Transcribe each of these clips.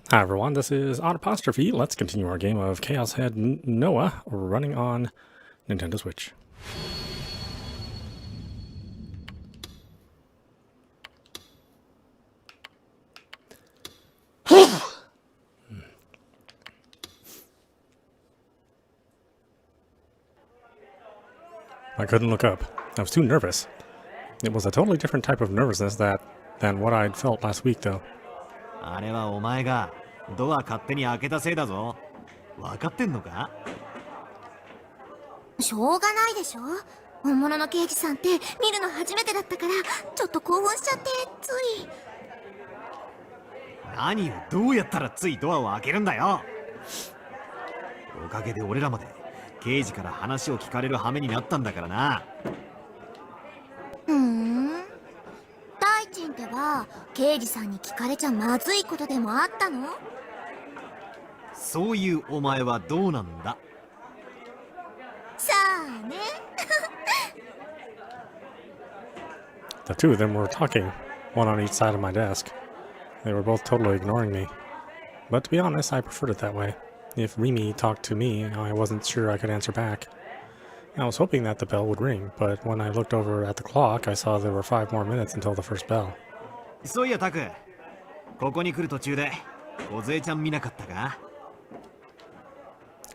Hi everyone, this is audap. Let's continue our game of Chaos Head Noah running on Nintendo Switch. I couldn't look up. I was too nervous. It was a totally different type of nervousness than what I'd felt last week, though. あれはお前がドア勝手に開けたせいだぞ。分かってんのか？しょうがないでしょ。本物の刑事さんって見るの初めてだったからちょっと興奮しちゃってつい。何をどうやったらついドアを開けるんだよ。おかげで俺らまで刑事から話を聞かれる羽目になったんだからな。大臣ってば刑事さんに聞かれちゃまずいことでもあったの？そういうお前はどうなんだ？さあね。The two of them were talking, one on each side of my desk. They were both totally ignoring me. But to be honest, I preferred it that way. If Rimi talked to me, I wasn't sure I could answer back. I was hoping that the bell would ring, but when I looked over at the clock, I saw there were 5 more minutes until the first bell. そういやタク、ここに来る途中で梢ちゃん見なかったか？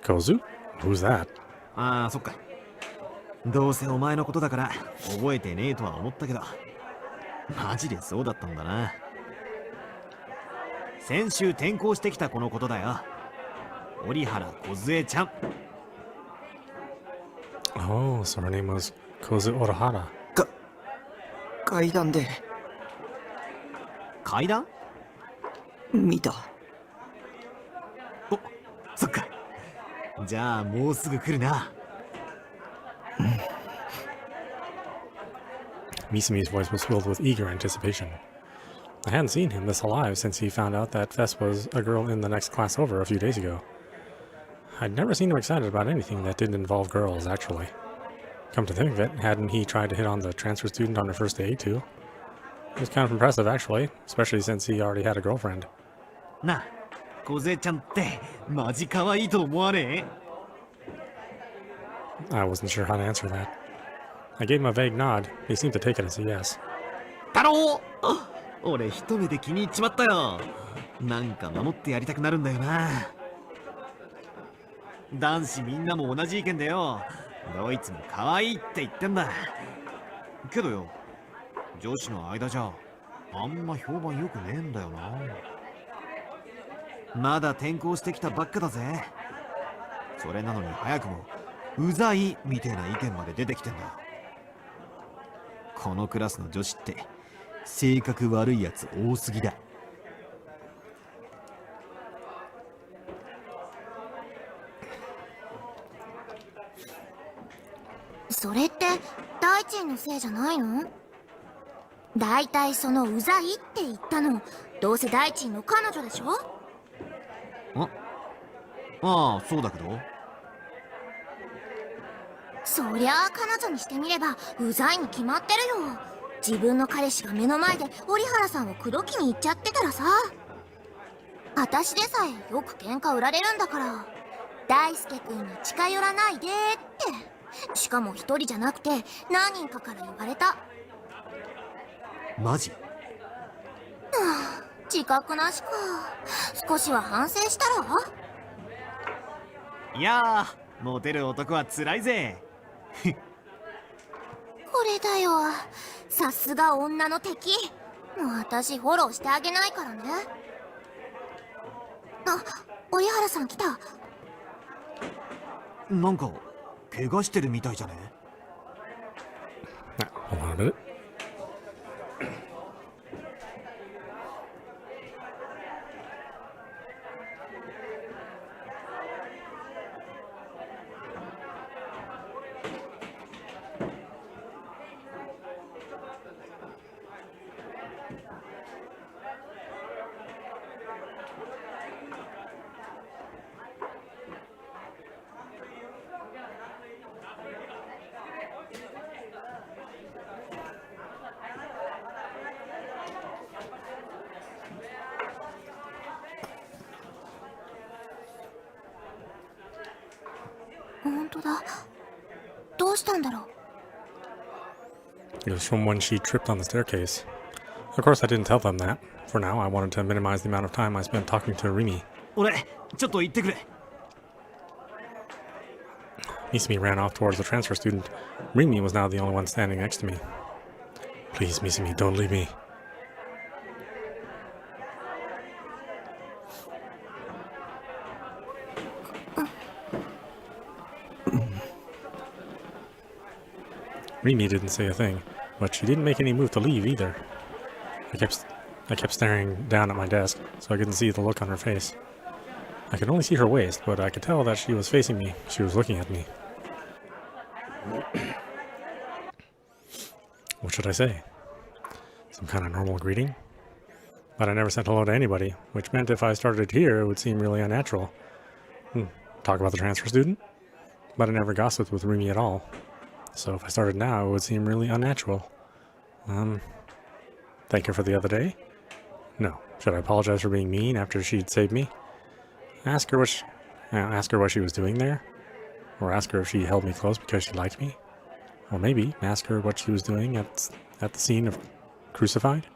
Kozu? Who's that? ああ、そっか。どうせお前のことだから覚えてねえとは思ったけど、マジでそうだったんだな。先週転校してきた子のことだよ。折原梢ちゃん。Oh, so her name was Kozu Orahara. 階段で階段？見た。お、そっか。じゃあもうすぐ来るな。Misumi's voice was filled with eager anticipation. I hadn't seen him this alive since he found out that Fess was a girl in the next class over a few days ago. I'd never seen him excited about anything that didn't involve girls, actually. Come to think of it, hadn't he tried to hit on the transfer student on her first day, too? It was kind of impressive, actually, especially since he already had a girlfriend. なあ、梢ちゃんってマジ可愛いと思わねえ？ I wasn't sure how to answer that. I gave him a vague nod. He seemed to take it as a yes. 太郎！俺一目で気に入っちまったよ。なんか守ってやりたくなるんだよな。男子みんなも同じ意見だよ。どいつも可愛いって言ってんだ。けどよ、女子の間じゃあんま評判良くねえんだよな。まだ転校してきたばっかだぜ。それなのに早くもうざいみたいな意見まで出てきてんだ。このクラスの女子って性格悪いやつ多すぎだ。それって大臣のせいじゃないの？だいたいそのうざいって言ったのどうせ大臣の彼女でしょ？ああ、そうだけど。そりゃあ彼女にしてみればうざいに決まってるよ。自分の彼氏が目の前で折原さんを口説きに行っちゃってたらさ。私でさえよく喧嘩売られるんだから、大輔君に近寄らないでって。しかも一人じゃなくて何人かから言われた。マジ？自覚なしか。少しは反省したら？いやー、モテる男は辛いぜ。これだよ。さすが女の敵。もう私フォローしてあげないからね。あ、折原さん来た。なんか怪我してるみたいじゃね？ Hold on a minute. 当だ。どうしたんだろう。 It was from when she tripped on the staircase. Of course, I didn't tell them that. For now, I wanted to minimize the amount of time I spent talking to Rimi. 俺ちょっと行ってくる。 Misumi ran off towards the transfer student. Rimi was now the only one standing next to me. Please, Misumi, don't leave me. Rimi didn't say a thing, but she didn't make any move to leave either. I kept staring down at my desk, so I couldn't see the look on her face. I could only see her waist, but I could tell that she was facing me. She was looking at me. What should I say? Some kind of normal greeting? But I never said hello to anybody, which meant if I started here, it would seem really unnatural. Talk about the transfer student? But I never gossiped with Rumi at all. So if I started now, it would seem really unnatural. Thank her for the other day? No. Should I apologize for being mean after she'd saved me? Ask her what she was doing there? Or ask her if she held me close because she liked me? Or maybe ask her what she was doing at the scene of Crucified?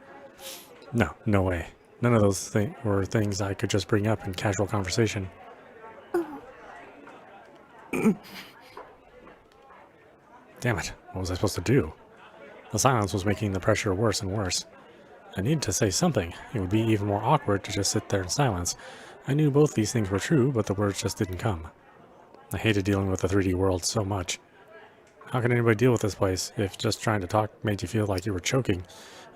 No way. None of those were things I could just bring up in casual conversation. Damn it, what was I supposed to do? The silence was making the pressure worse and worse. I needed to say something. It would be even more awkward to just sit there in silence. I knew both these things were true, but the words just didn't come. I hated dealing with the 3D world so much. How can anybody deal with this place if just trying to talk made you feel like you were choking?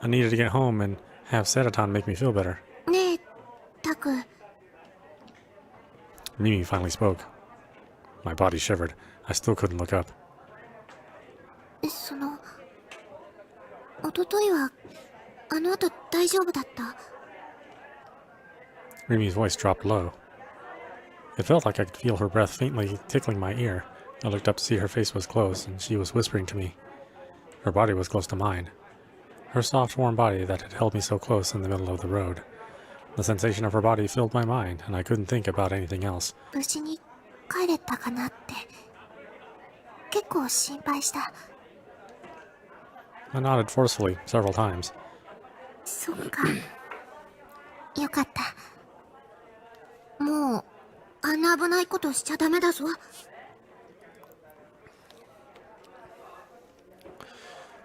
I needed to get home and have Sedaton make me feel better. ねえ、タク。 Mimi finally spoke. My body shivered. I still couldn't look up. その、一昨日はあの後大丈夫だった？ Rimi's voice dropped low. It felt like I could feel her breath faintly tickling my ear. I looked up to see her face was close, and she was whispering to me. Her body was close to mine. Her soft, warm body that had held me so close in the middle of the road. The sensation of her body filled my mind, and I couldn't think about anything else. 無事に帰れたかなって。結構心配した。 I nodded forcefully several times. そっか。よかった。もう、あんな危ないことしちゃダメだぞ。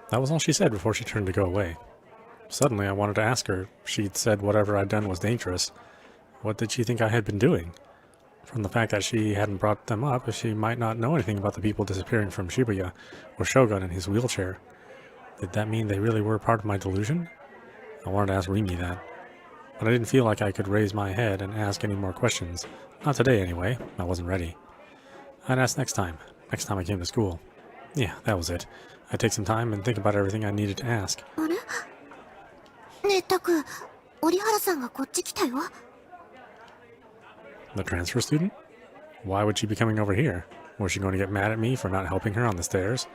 That was all she said before she turned to go away. Suddenly, I wanted to ask her if she'd said whatever I'd done was dangerous. What did she think I had been doing? From the fact that she hadn't brought them up, she might not know anything about the people disappearing from Shibuya, or Shogun in his wheelchair. Did that mean they really were part of my delusion? I wanted to ask Rimi that. But I didn't feel like I could raise my head and ask any more questions. Not today, anyway. I wasn't ready. I'd ask next time I came to school. Yeah, that was it. I'd take some time and think about everything I needed to ask. あれ？ねえ、タク、折原さんがこっち来たよ。 The transfer student? Why would she be coming over here? Was she going to get mad at me for not helping her on the stairs?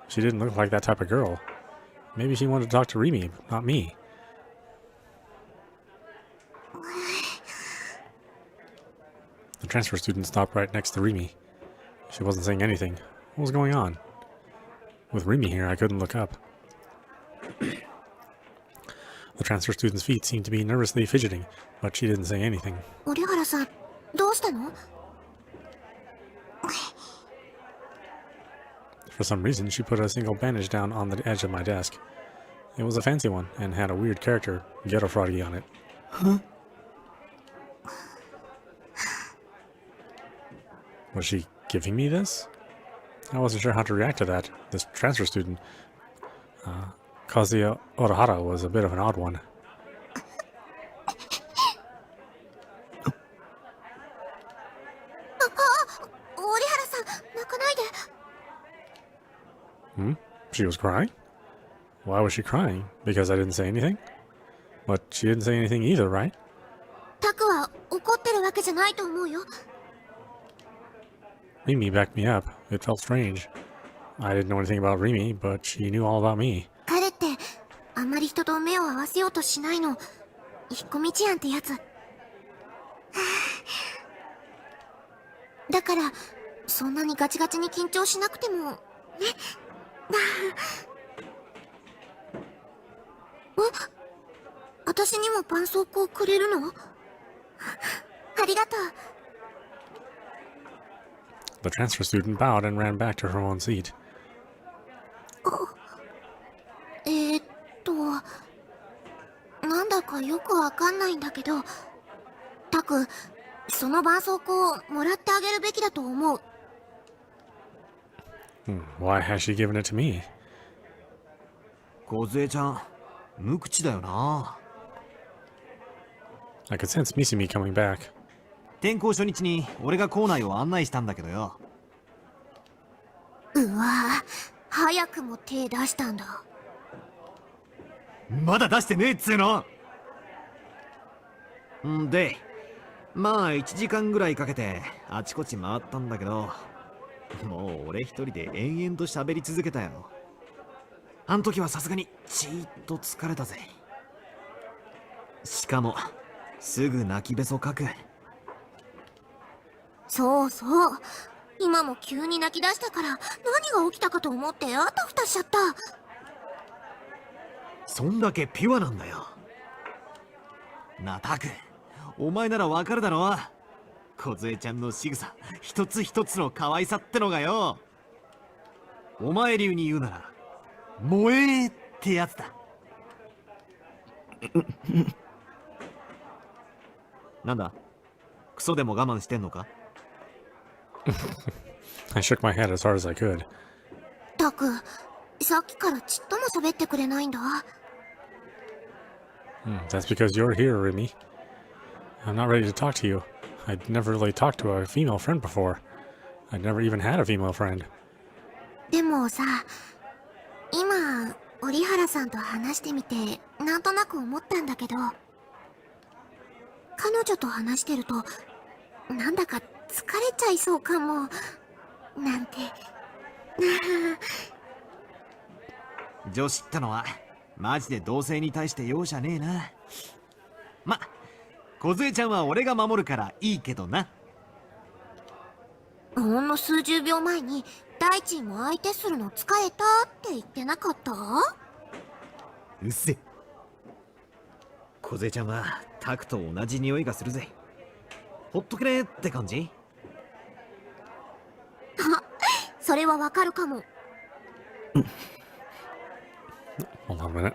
She didn't look like that type of girl. Maybe she wanted to talk to Rimi, not me. The transfer student stopped right next to Rimi. She wasn't saying anything. What was going on? With Rimi here, I couldn't look up. The transfer student's feet seemed to be nervously fidgeting, but she didn't say anything. 折原さん、どうしたの？ For some reason, she put a single bandage down on the edge of my desk. It was a fancy one, and had a weird character, Ghetto Froggy, on it. Huh? Was she giving me this? I wasn't sure how to react to that. This transfer student, Kazuya Orahara, was a bit of an odd one. 折原さん、泣かないで。 She was crying? Why was she crying? Because I didn't say anything? But she didn't say anything either, right? タクは怒ってるわけじゃないと思うよ。 Rimi backed me up. It felt strange. I didn't know anything about Rimi, but she knew all about me. 彼ってあんまり人と目を合わせようとしないの。引っ込み思案ってやつ。だからそんなにガチガチに緊張しなくてもね。私にも絆創膏くれるの？ありがとう。 The transfer student bowed and ran back to her own seat. なんだかよくわかんないんだけど、タク、その絆創膏をもらってあげるべきだと思う。Why has she given it to me? 梢ちゃん、無口だよな。I could sense Misumi coming back. 転校初日に俺が校内を案内したんだけどよ。うわぁ、早くも手出したんだ。まだ出してねえっつうの。んで、まあ1時間ぐらいかけてあちこち回ったんだけど、もう俺一人で延々と喋り続けたよ。あん時はさすがにちーっと疲れたぜ。しかもすぐ泣きべそかく。そうそう、今も急に泣き出したから何が起きたかと思ってあたふたしちゃった。そんだけピュアなんだよ。なあタク、お前ならわかるだろ。梢ちゃんの仕草一つ一つの可愛さってのがよ。お前流に言うなら萌えってやつだ。なんだ、クソでも我慢してんのか？ I shook my head as hard as I could. タク、さっきからちっとも喋ってくれないんだ。That's because you're here, Remy. I'm not ready to talk to you. I'd never really talked to a female friend before. I'd never even had a female friend. でもさ、今折原さんと話してみてなんとなく思ったんだけど、彼女と話してるとなんだか疲れちゃいそうかもなんて。女子ってのはマジで同性に対して容赦ねえな。ま、梢ちゃんは俺が守るからいいけどな。ほんの数十秒前に大地も相手するの疲れたって言ってなかった？うっせ。梢ちゃんはタクと同じ匂いがするぜ。ほっとけねえって感じ？それはわかるかも。Hold on a minute.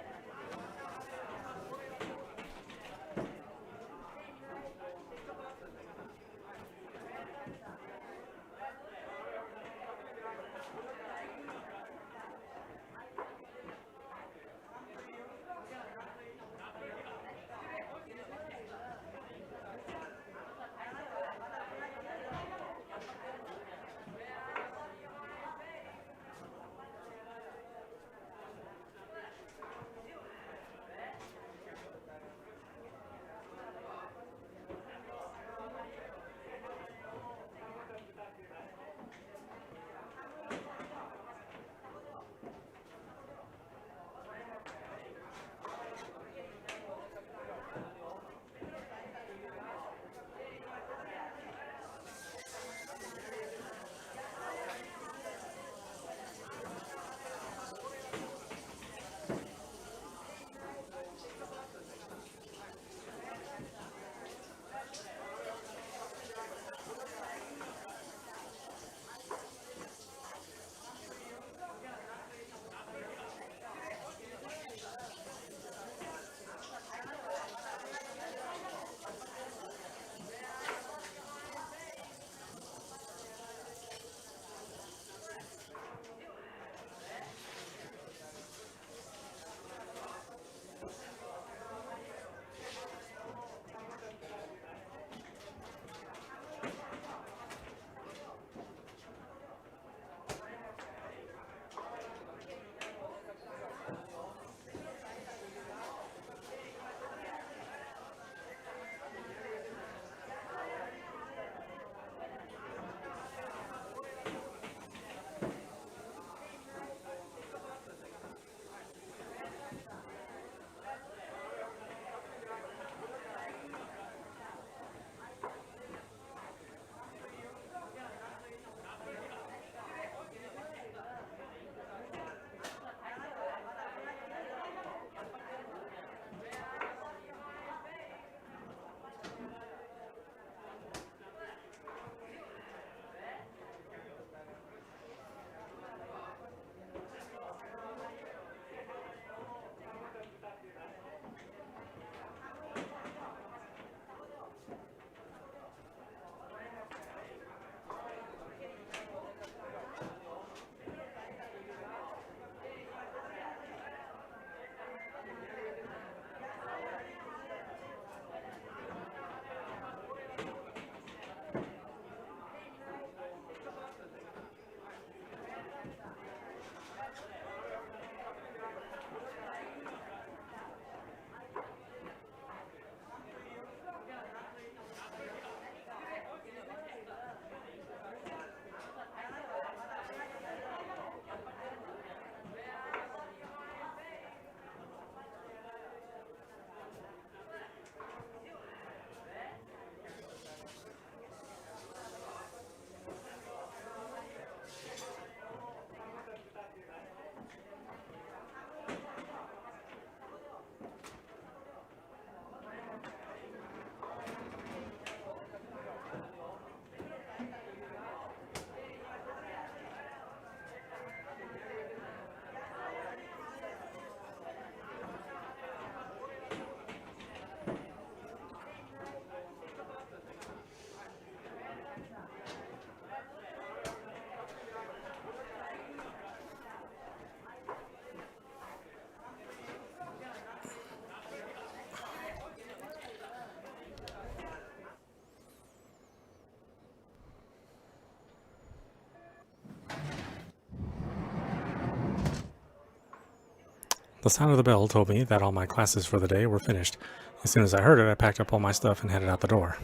The sound of the bell told me that all my classes for the day were finished. As soon as I heard it, I packed up all my stuff and headed out the door.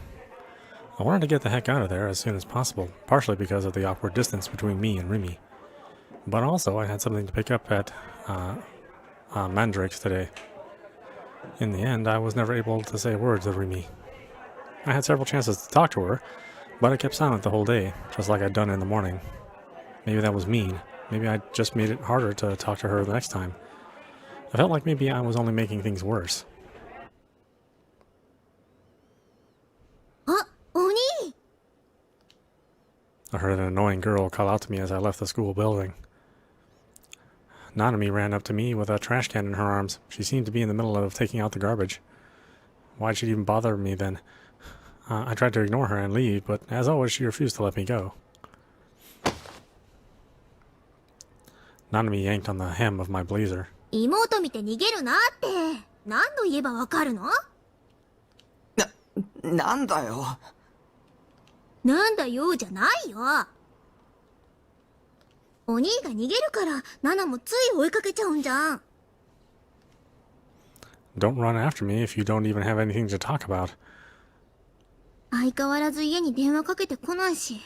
I wanted to get the heck out of there as soon as possible, partially because of the awkward distance between me and Rimi. But also, I had something to pick up at Mandrake's today. In the end, I was never able to say a word to Rimi. I had several chances to talk to her, but I kept silent the whole day, just like I'd done in the morning. Maybe that was mean. Maybe I just made it harder to talk to her the next time. I felt like maybe I was only making things worse. あ、お兄 I heard an annoying girl call out to me as I left the school building. Nanami ran up to me with a trash can in her arms. She seemed to be in the middle of taking out the garbage. Why'd she even bother me then? I tried to ignore her and leave, but as always, she refused to let me go. Nanami yanked on the hem of my blazer. 妹見て逃げるなって何度言えばわかるの？なんだよ。なんだよじゃないよ。お兄が逃げるからナナもつい追いかけちゃうんじゃん。 Don't run after me if you don't even have anything to talk about. 相変わらず家に電話かけてこないし。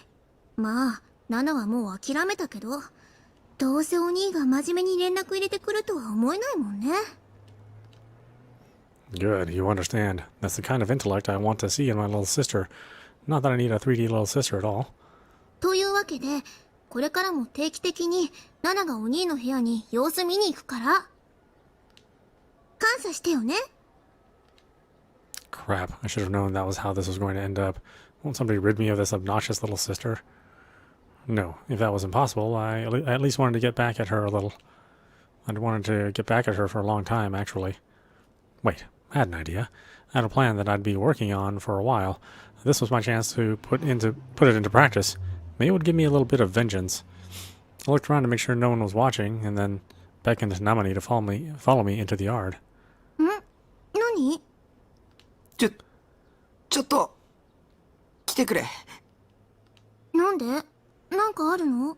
まあ、ナナはもう諦めたけど、どうせお兄が真面目に連絡入れてくるとは思えないもんね。Good, you understand. That's the kind of intellect I want to see in my little sister. Not that I need a 3D little sister at all. というわけで、これからも定期的にナナがお兄の部屋に様子見に行くから。感謝してよね。Crap, I should have known that was how this was going to end up. Won't somebody rid me of this obnoxious little sister? No, if that was impossible, I at least wanted to get back at her a little. I'd wanted to get back at her for a long time, actually. Wait, I had an idea. I had a plan that I'd be working on for a while. This was my chance to put it into practice. Maybe it would give me a little bit of vengeance. I looked around to make sure no one was watching, and then beckoned to Namani to follow me into the yard. ん？何？ちょっと、来てくれ。なんで？なんかあるの？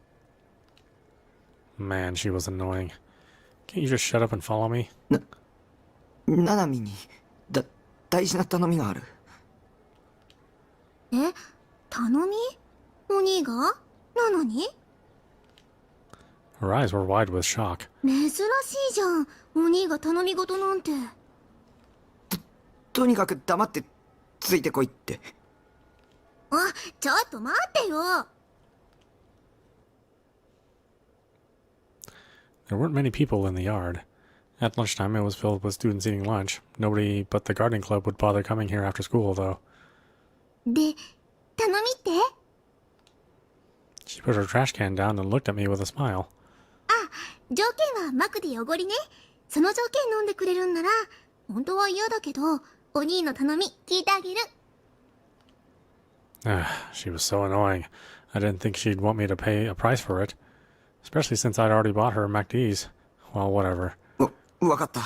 Man, she was annoying. Can't you just shut up and follow me? ナナミに、大事な頼みがある。え？頼み？お兄が？なのに？ Her eyes were wide with shock. 珍しいじゃん。お兄が頼み事なんて。とにかく黙ってついてこいって。あ、ちょっと待ってよ。There weren't many people in the yard. At lunchtime, it was filled with students eating lunch. Nobody but the gardening club would bother coming here after school, though. で、頼みって？ She put her trash can down and looked at me with a smile. あ、条件はマクで汚りね。その条件飲んでくれるんなら、本当は嫌だけど、お兄の頼み聞いてあげる。She was so annoying. I didn't think she'd want me to pay a price for it. Especially since I'd already bought her MacD's. Well, whatever. わかった。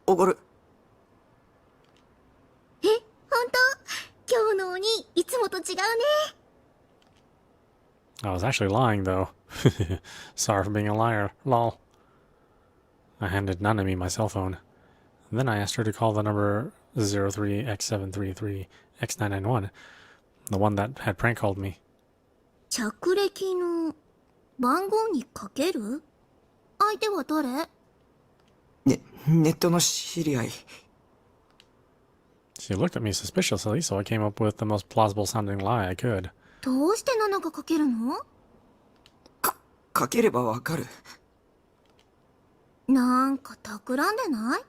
おごる。え、本当？今日のお兄、いつもと違うね。I was actually lying, though. Sorry for being a liar. Lol. I handed Nanami my cell phone. Then I asked her to call the number 03X733X991, the one that had prank called me. 着歴の番号にかける？相手は誰？ネットの知り合い。She looked at me suspiciously, so I came up with the most plausible sounding lie I could. どうしてナナがかけるの？かければわかる。なんか企んでない？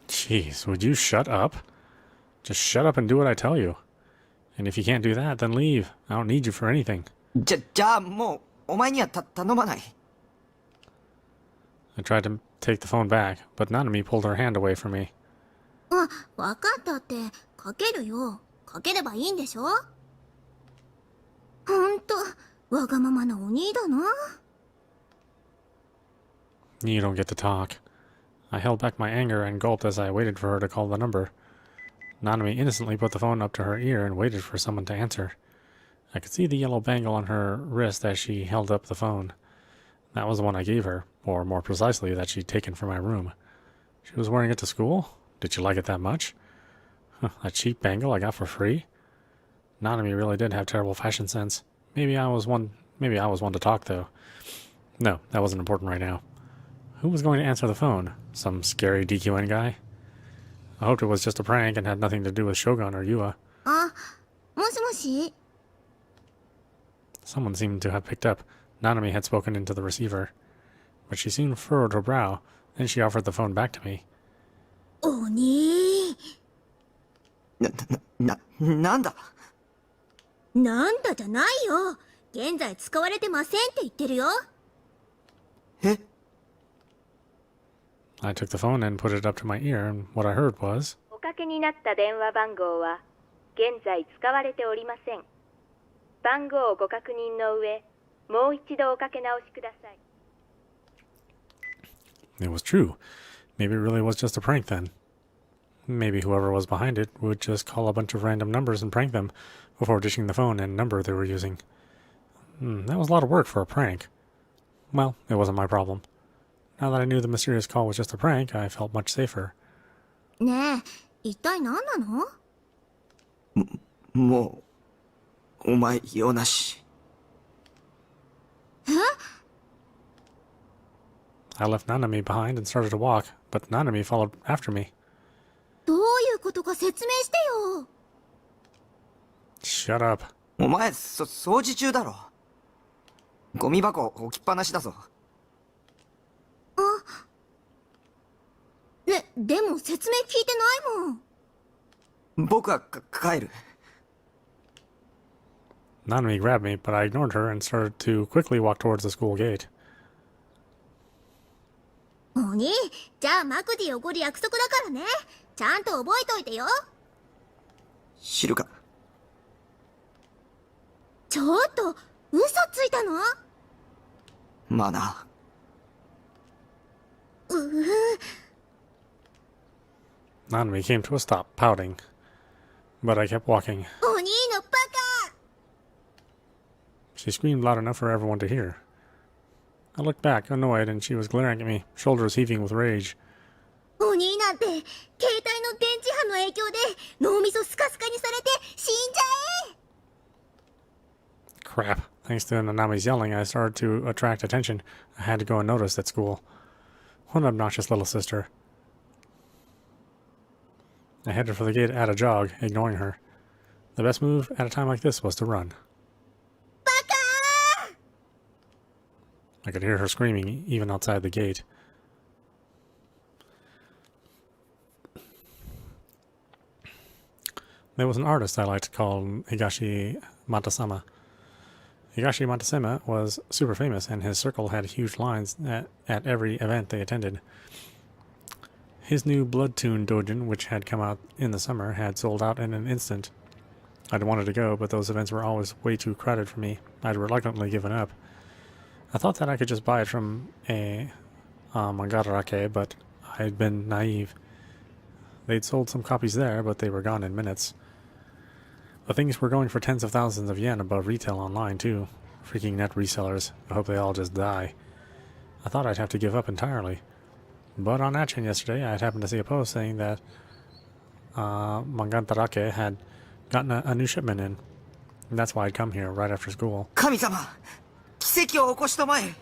Jeez, would you shut up? Just shut up and do what I tell you. And if you can't do that, then leave. I don't need you for anything. じゃあもう、お前には頼まない。I tried to take the phone back, but Nanami pulled her hand away from me. あ、わかったって、かけるよ。かければいいんでしょ？ほんと、わがままなお兄だな。You don't get to talk. I held back my anger and gulped as I waited for her to call the number. Nanami innocently put the phone up to her ear and waited for someone to answer. I could see the yellow bangle on her wrist as she held up the phone. That was the one I gave her, or more precisely, that she'd taken from my room. She was wearing it to school? Did she like it that much? A cheap bangle I got for free? Nanami really did have terrible fashion sense. Maybe I was one to talk, though. No, that wasn't important right now. Who was going to answer the phone? Some scary DQN guy? I hoped it was just a prank and had nothing to do with Shogun or Yua. あ、もしもし。 Someone seemed to have picked up. Nanami had spoken into the receiver. But she soon furrowed her brow. Then she offered the phone back to me. おになんだなんだじゃないよ。現在使われてませんって言ってるよ。え I took the phone and put it up to my ear, and what I heard was, おかけになった電話番号は現在使われておりません。番号をご確認の上、もう一度おかけ直しください。 it was true. Maybe it really was just a prank then. Maybe whoever was behind it would just call a bunch of random numbers and prank them before dishing the phone and number they were using. That was a lot of work for a prank. Well, it wasn't my problem. Now that I knew the mysterious call was just a prank, I felt much safer. ねえ、一体何なの？もうお前用なし。 I left Nanami behind and started to walk, but Nanami followed after me. どういうことか説明してよ。 Shut up. お前掃除中だろ。ゴミ箱置きっぱなしだぞ。でも説明聞いてないもん。僕は帰る。 Nanami grabbed me, but I ignored her and started to quickly walk towards the school gate. おに、じゃあマクディおごる約束だからね。ちゃんと覚えといてよ。知るか。ちょっと、嘘ついたの？まあな。Nanami came to a stop, pouting. But I kept walking. おにのバカ！ She screamed loud enough for everyone to hear. I looked back, annoyed, and she was glaring at me, shoulders heaving with rage. おになんて、携帯の電磁波の影響で脳みそスカスカにされて死んじゃえ！ Crap. Thanks to Nanami's yelling, I started to attract attention. I had to go unnoticed at school. What an obnoxious little sister. I headed for the gate at a jog, ignoring her. The best move at a time like this was to run. バカ！ I could hear her screaming even outside the gate. There was an artist I liked called Higashi Matasama. Higashi Matasama was super famous, and his circle had huge lines at every event they attended. His new Blood Tune Dojin, which had come out in the summer, had sold out in an instant. I'd wanted to go, but those events were always way too crowded for me. I'd reluctantly given up. I thought that I could just buy it from a mangarake, but I'd been naive. They'd sold some copies there, but they were gone in minutes. The things were going for tens of thousands of yen above retail online, too. Freaking net resellers. I hope they all just die. I thought I'd have to give up entirely. But on Action yesterday, I'd happened to see a post saying that Mangantarake had gotten a new shipment in. And that's why I'd come here right after school. 神様、奇跡を起こしたまえ。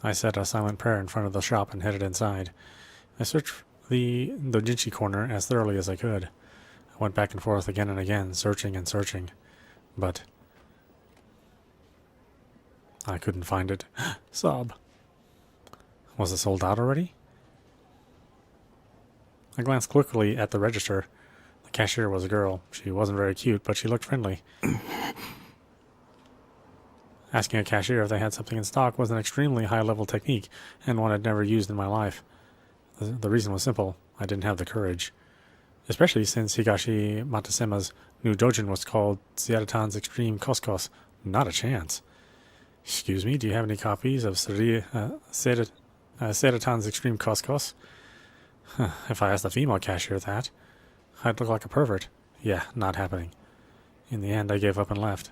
I said a silent prayer in front of the shop and headed inside. I searched the dojinshi corner as thoroughly as I could. I went back and forth again and again, searching and searching. But I couldn't find it. Sob. Was it sold out already? I glanced quickly at the register. The cashier was a girl. She wasn't very cute, but she looked friendly. Asking a cashier if they had something in stock was an extremely high-level technique, and one I'd never used in my life. The reason was simple. I didn't have the courage. Especially since Higashi Matasema's new dojin was called Sedatan's Extreme Couscous. Not a chance. Excuse me, do you have any copies of Sedatan's Extreme Couscous? If I asked the female cashier that, I'd look like a pervert. Yeah, not happening. In the end, I gave up and left.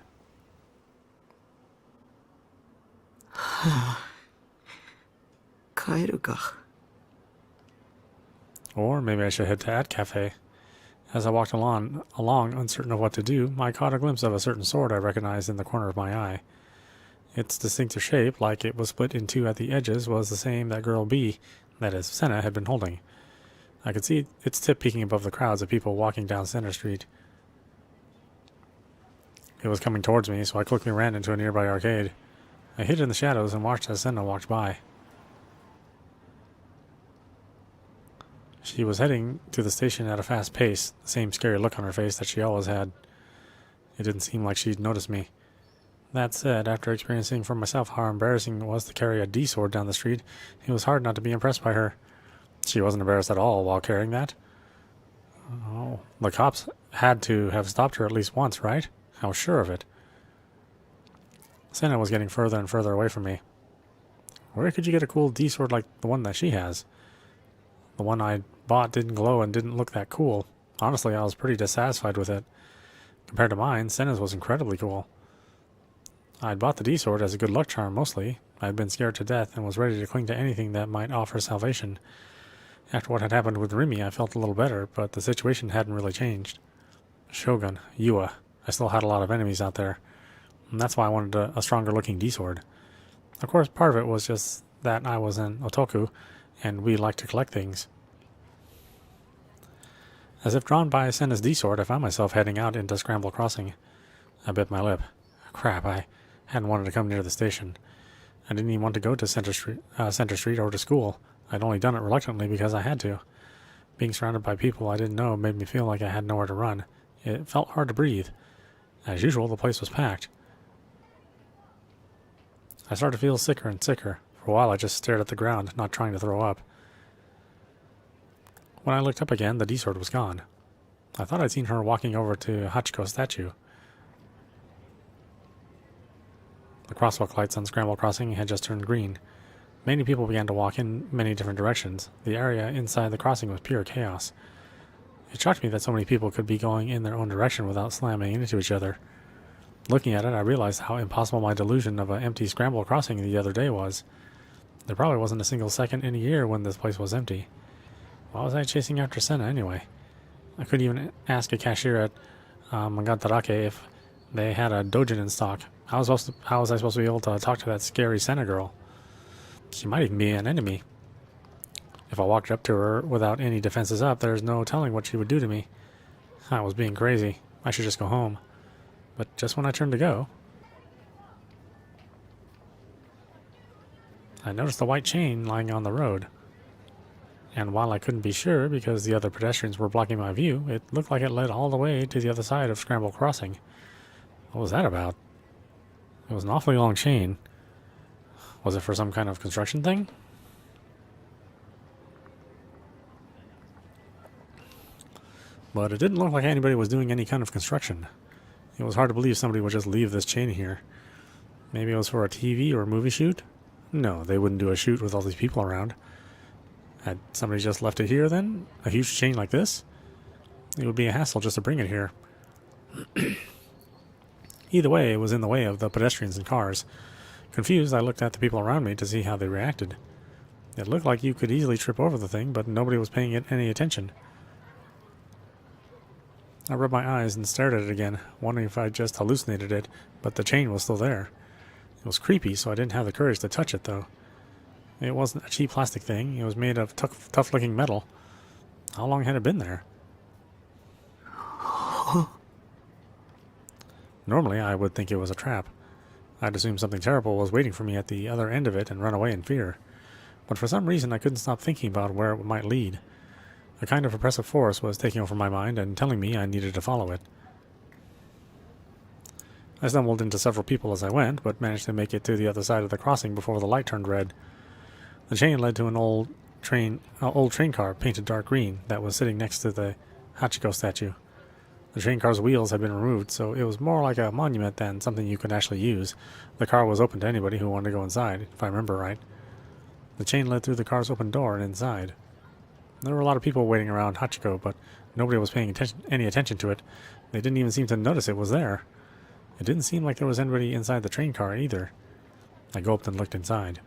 帰るか。 Or maybe I should head to Ad Cafe. As I walked along, uncertain of what to do, I caught a glimpse of a certain sword I recognized in the corner of my eye. Its distinctive shape, like it was split in two at the edges, was the same that girl B, that is, Senna, had been holding. I could see its tip peeking above the crowds of people walking down Center Street. It was coming towards me, so I quickly ran into a nearby arcade. I hid in the shadows and watched as Senna walked by. She was heading to the station at a fast pace, the same scary look on her face that she always had. It didn't seem like she'd noticed me. That said, after experiencing for myself how embarrassing it was to carry a D-sword down the street, it was hard not to be impressed by her. She wasn't embarrassed at all while carrying that. Oh, the cops had to have stopped her at least once, right? I was sure of it. Senna was getting further and further away from me. Where could you get a cool D-sword like the one that she has? The one I bought didn't glow and didn't look that cool. Honestly, I was pretty dissatisfied with it. Compared to mine, Senna's was incredibly cool. I'd bought the D-sword as a good luck charm mostly. I'd been scared to death and was ready to cling to anything that might offer salvation. After what had happened with Rimi, I felt a little better, but the situation hadn't really changed. Shogun, Yua. I still had a lot of enemies out there. And that's why I wanted a stronger looking D-sword. Of course, part of it was just that I was an otaku, and we like to collect things. As if drawn by Senna's D-sword, I found myself heading out into Scramble Crossing. I bit my lip. Crap, I hadn't wanted to come near the station. I didn't even want to go to Center Street or to school. I'd only done it reluctantly because I had to. Being surrounded by people I didn't know made me feel like I had nowhere to run. It felt hard to breathe. As usual, the place was packed. I started to feel sicker and sicker. For a while I just stared at the ground, not trying to throw up. When I looked up again, the D-sword was gone. I thought I'd seen her walking over to Hachiko's statue. The crosswalk lights on Scramble Crossing had just turned green. Many people began to walk in many different directions. The area inside the crossing was pure chaos. It shocked me that so many people could be going in their own direction without slamming into each other. Looking at it, I realized how impossible my delusion of an empty Scramble Crossing the other day was. There probably wasn't a single second in a year when this place was empty. Why was I chasing after Senna anyway? I couldn't even ask a cashier at Mangatarake if they had a dojin in stock. How was I supposed to be able to talk to that scary Senna girl? She might even be an enemy. If I walked up to her without any defenses up, there's no telling what she would do to me. I was being crazy. I should just go home. But just when I turned to go, I noticed a white chain lying on the road. And while I couldn't be sure because the other pedestrians were blocking my view, it looked like it led all the way to the other side of Scramble Crossing. What was that about? It was an awfully long chain. Was it for some kind of construction thing? But it didn't look like anybody was doing any kind of construction. It was hard to believe somebody would just leave this chain here. Maybe it was for a TV or movie shoot? No, they wouldn't do a shoot with all these people around. Had somebody just left it here then? A huge chain like this? It would be a hassle just to bring it here. Either way, it was in the way of the pedestrians and cars. Confused, I looked at the people around me to see how they reacted. It looked like you could easily trip over the thing, but nobody was paying it any attention. I rubbed my eyes and stared at it again, wondering if I'd just hallucinated it, but the chain was still there. It was creepy, so I didn't have the courage to touch it, though. It wasn't a cheap plastic thing. It was made of tough-looking metal. How long had it been there? Normally, I would think it was a trap. I'd assume something terrible was waiting for me at the other end of it and run away in fear. But for some reason, I couldn't stop thinking about where it might lead. A kind of oppressive force was taking over my mind and telling me I needed to follow it. I stumbled into several people as I went, but managed to make it to the other side of the crossing before the light turned red. The chain led to an old train car painted dark green that was sitting next to the Hachiko statue. The train car's wheels had been removed, so it was more like a monument than something you could actually use. The car was open to anybody who wanted to go inside, if I remember right. The chain led through the car's open door and inside. There were a lot of people waiting around Hachiko, but nobody was paying any attention to it. They didn't even seem to notice it was there. It didn't seem like there was anybody inside the train car either. I gulped and looked inside.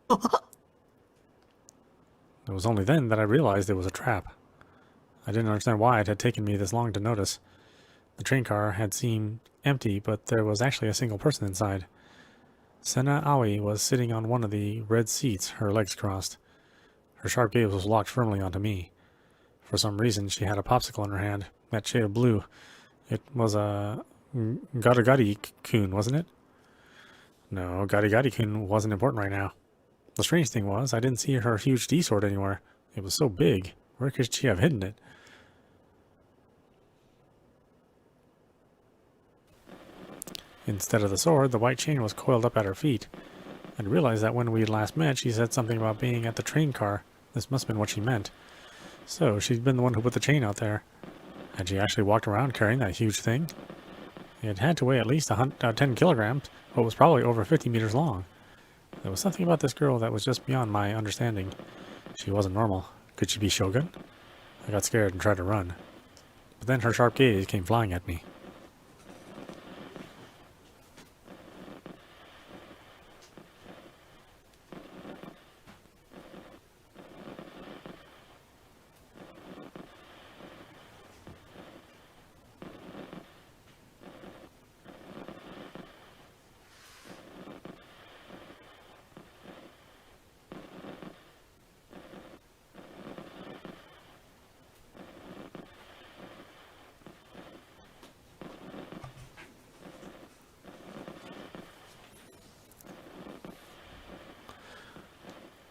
It was only then that I realized it was a trap. I didn't understand why it had taken me this long to notice. The train car had seemed empty, but there was actually a single person inside. Sena Aoi was sitting on one of the red seats, her legs crossed. Her sharp gaze was locked firmly onto me. For some reason, she had a popsicle in her hand, that shade of blue. It was a Garigari-kun, wasn't it? No, Garigari-kun wasn't important right now. The strange thing was, I didn't see her huge D-sword anywhere. It was so big. Where could she have hidden it? Instead of the sword, the white chain was coiled up at her feet. I'd realized that when we last met, she said something about being at the train car. This must have been what she meant. So, she'd been the one who put the chain out there. Had she actually walked around carrying that huge thing? It had to weigh at least 10 kilograms, but was probably over 50 meters long. There was something about this girl that was just beyond my understanding. She wasn't normal. Could she be Shogun? I got scared and tried to run. But then her sharp gaze came flying at me.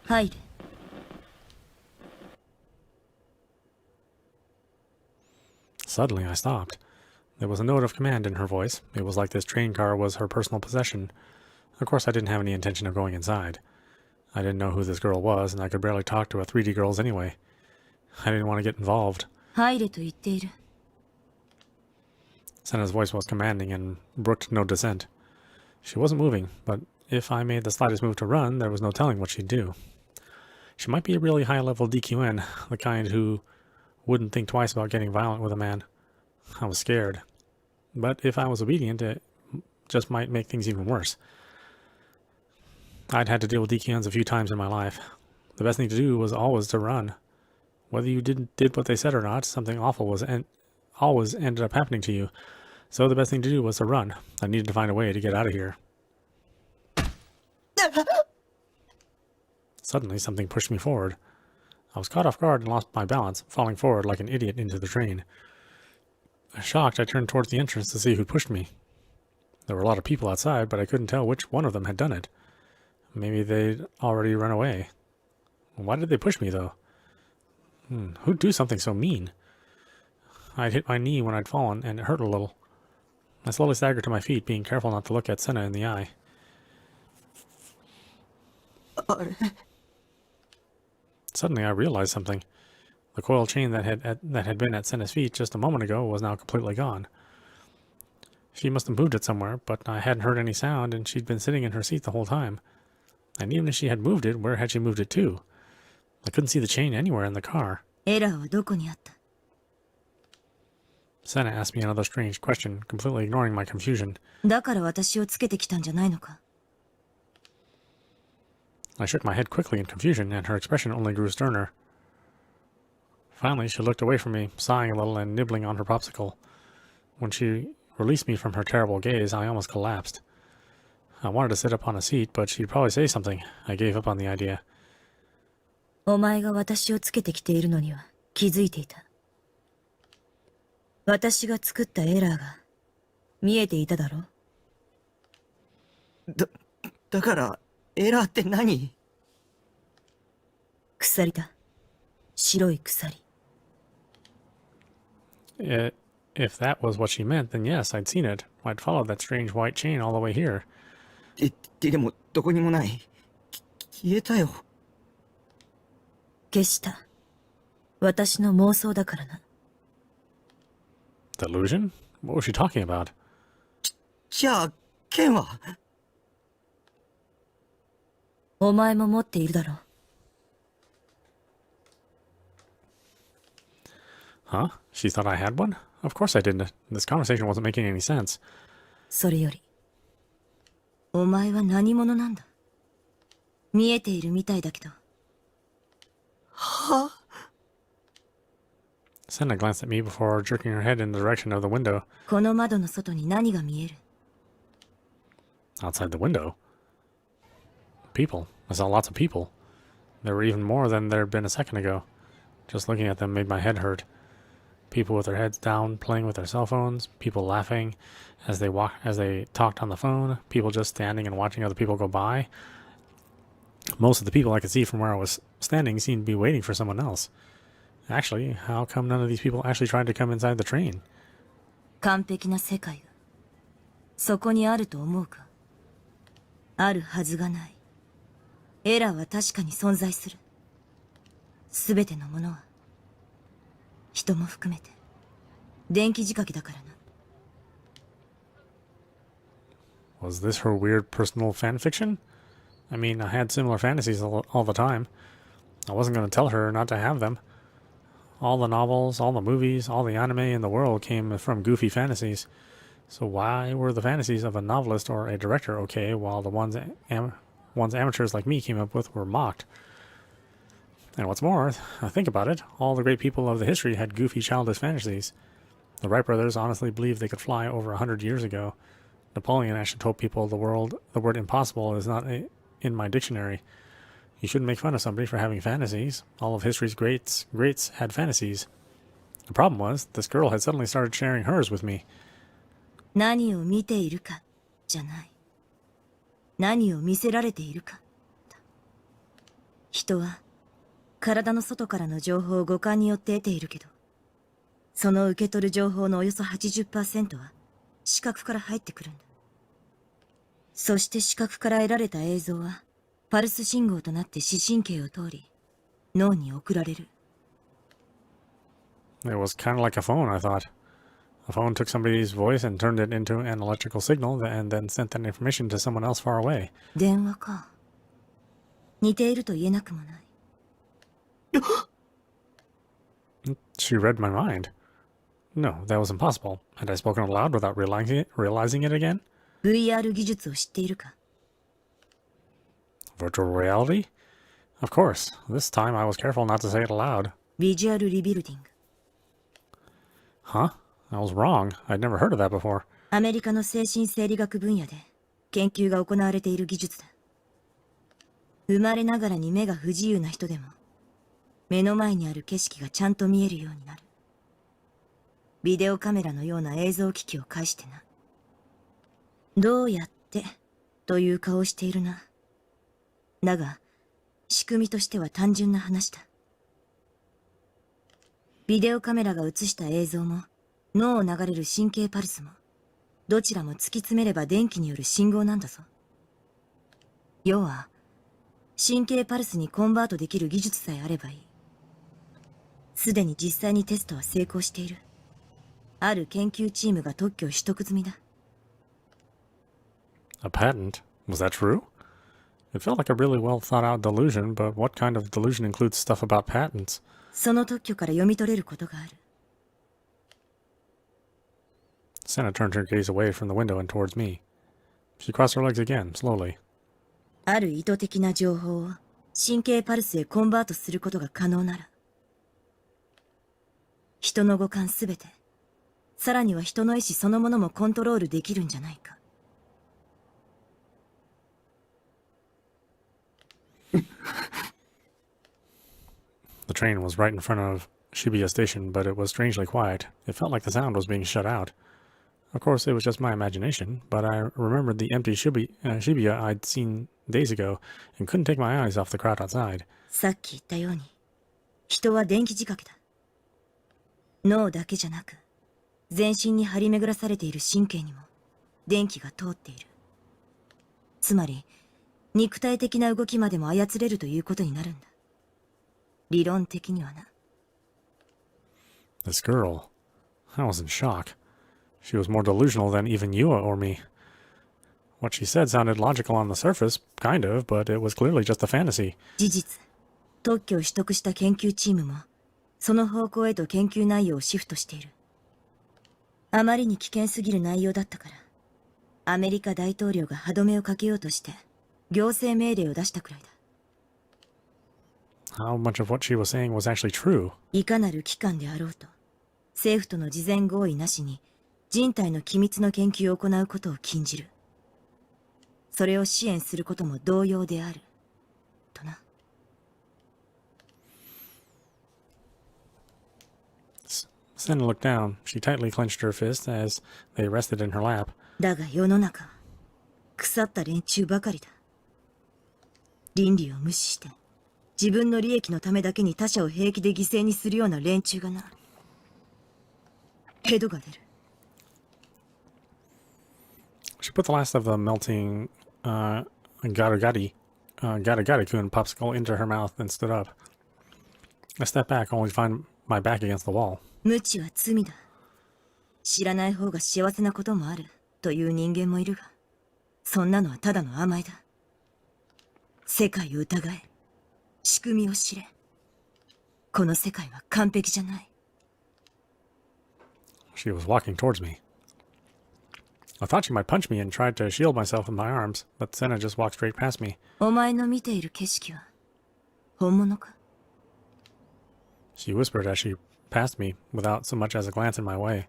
Hide. Suddenly, I stopped. There was a note of command in her voice. It was like this train car was her personal possession. Of course, I didn't have any intention of going inside. I didn't know who this girl was, and I could barely talk to a 3D girls anyway. I didn't want to get involved. 入れと言っている。 Senna's voice was commanding and brooked no dissent. She wasn't moving, but if I made the slightest move to run, there was no telling what she'd do. She might be a really high-level DQN, the kind who wouldn't think twice about getting violent with a man. I was scared. But if I was obedient, it just might make things even worse. I'd had to deal with DQNs a few times in my life. The best thing to do was always to run. Whether you did what they said or not, something awful always ended up happening to you. So the best thing to do was to run. I needed to find a way to get out of here. Suddenly, something pushed me forward. I was caught off guard and lost my balance, falling forward like an idiot into the train. Shocked, I turned towards the entrance to see who pushed me. There were a lot of people outside, but I couldn't tell which one of them had done it. Maybe they'd already run away. Why did they push me, though? Who'd do something so mean? I'd hit my knee when I'd fallen, and it hurt a little. I slowly staggered to my feet, being careful not to look at Senna in the eye. Suddenly, I realized something. The coil chain that had been at Senna's feet just a moment ago was now completely gone. She must have moved it somewhere, but I hadn't heard any sound, and she'd been sitting in her seat the whole time. And even if she had moved it, where had she moved it to? I couldn't see the chain anywhere in the car. エラーはどこにあった？ Senna asked me another strange question, completely ignoring my confusion. だから私をつけてきたんじゃないのか？ I shook my head quickly in confusion, and her expression only grew sterner. Finally, she looked away from me, sighing a little and nibbling on her popsicle. When she released me from her terrible gaze, I almost collapsed. I wanted to sit up on a seat, but she'd probably say something. I gave up on the idea. お前が私をつけてきているのには気づいていた。私が作ったエラーが見えていただろう。だから、エラーって何？鎖だ。白い鎖。If that was what she meant, then yes, I'd seen it. I'd followed that strange white chain all the way here. でも、どこにもない。消えたよ。消した。私の妄想だからな。Delusion? What was she talking about? じゃあ、剣は？お前も持っているだろう。Huh? She thought I had one? Of course I didn't. This conversation wasn't making any sense. それより、お前は何者なんだ。見えているみたいだけど。は？ Senna glanced at me before jerking her head in the direction of the window. この窓の外に何が見える？ Outside the window? People. I saw lots of people. There were even more than there had been a second ago. Just looking at them made my head hurt. People with their heads down, playing with their cell phones. People laughing as they talked on the phone. People just standing and watching other people go by. Most of the people I could see from where I was standing seemed to be waiting for someone else. Actually, how come none of these people actually tried to come inside the train? 完璧な世界がそこにあると思うか？あるはずがない。エラーは確かに存在する。すべてのものは人も含めて電気仕掛けだからな。Was this her weird personal fan fiction? I mean, I had similar fantasies all the time. I wasn't going to tell her not to have them. All the novels, all the movies, all the anime in the world came from goofy fantasies. So why were the fantasies of a novelist or a director okay, while the ones amateurs like me came up with were mocked? And what's more, I think about it, all the great people of the history had goofy childish fantasies. The Wright brothers honestly believed they could fly over 100 years ago. Napoleon actually told people the word impossible is not in my dictionary. You shouldn't make fun of somebody for having fantasies. All of history's greats had fantasies. The problem was, this girl had suddenly started sharing hers with me. 何を見ているかじゃない。何を見せられているかだ。人は体の外からの情報を五感によって得ているけど、その受け取る情報のおよそ 80% は視覚から入ってくるんだ。そして視覚から得られた映像はパルス信号となって視神経を通り脳に送られる。It was kind of like a phone, I thought. A phone took somebody's voice and turned it into an electrical signal and then sent that information to someone else far away. 電話か。似ていると言えなくもない。She read my mind. No, that was impossible. Had I spoken aloud without realizing it again? VR 技術を知っているか？ Virtual reality? Of course. This time I was careful not to say it aloud. ビジュアルリビルディング。Huh? I was wrong. I'd never heard of that before. アメリカの精神生理学分野で研究が行われている技術だ。生まれながらに目が不自由な人でも目の前にある景色がちゃんと見えるようになる。ビデオカメラのような映像機器を介してな。どうやってという顔をしているな。だが仕組みとしては単純な話だ。ビデオカメラが映した映像も脳を流れる神経パルスもどちらも突き詰めれば電気による信号なんだぞ。要は神経パルスにコンバートできる技術さえあればいい。すでに実際にテストは成功している。ある研究チームが特許を取得済みだ。A patent? Was that true? It felt like a really well thought out delusion, but what kind of delusion includes stuff about patents? その特許から読み取れることがある。Senna turned her gaze away from the window and towards me. She crossed her legs again, slowly. ある意図的な情報を神経パルスへコンバートすることが可能なら、人の五感すべて、さらには人の意志そのものもコントロールできるんじゃないか。The train was right in front of Shibuya station, but it was strangely quiet. It felt like the sound was being shut out. Of course, it was just my imagination, but I remembered the empty Shibuya I'd seen days ago and couldn't take my eyes off the crowd outside. さっき言ったように、人は電気仕掛けだ。脳だけじゃなく、全身に張り巡らされている神経にも電気が通っている。つまり、肉体的な動きまでも操れるということになるんだ。理論的にはな。This girl, I was in shock. She was more delusional than even you or me. What she said sounded logical on the surface, kind of, but it was clearly just a fantasy. 事実、特許を取得した研究チームも、その方向へと研究内容をシフトしている。あまりに危険すぎる内容だったから、アメリカ大統領が歯止めをかけようとして行政命令を出したくらいだ。 How much of what she was saying was actually true? いかなる機関であろうと政府との事前合意なしに人体の機密の研究を行うことを禁じる。それを支援することも同様であるとな。 Senna looked down. She tightly clenched her fist as they rested in her lap. だが世の中腐った連中ばかりだ。倫理を無視して自分の利益のためだけに他者を平気で犠牲にするような連中がな。ヘドが出る。 She put the last of the melting Garagari-kun popsicle into her mouth and stood up. I stepped back, only to find my back against the wall. 無知は罪だ。知らない方が幸せなこともあるという人間もいるが、そんなのはただの甘えだ。世界を疑え。仕組みを知れ。この世界は完璧じゃない。 She was walking towards me. I thought she might punch me and tried to shield myself with my arms, but Senna just walked straight past me. お前の見ている景色は本物か？ She whispered as she passed me, without so much as a glance in my way.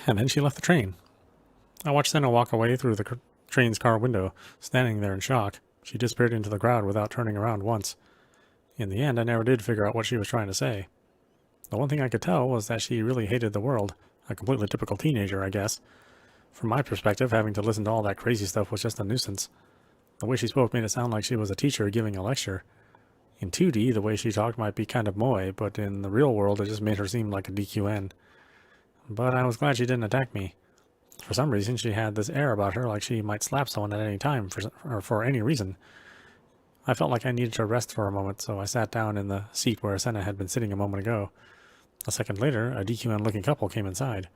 And then she left the train. I watched Senna walk away through the train's car window, standing there in shock. She disappeared into the crowd without turning around once. In the end, I never did figure out what she was trying to say. The one thing I could tell was that she really hated the world. A completely typical teenager, I guess. From my perspective, having to listen to all that crazy stuff was just a nuisance. The way she spoke made it sound like she was a teacher giving a lecture. In 2D, the way she talked might be kind of moe, but in the real world it just made her seem like a DQN. But I was glad she didn't attack me. For some reason, she had this air about her like she might slap someone at any time, for any reason. I felt like I needed to rest for a moment, so I sat down in the seat where Senna had been sitting a moment ago. A second later, a DQN-looking couple came inside.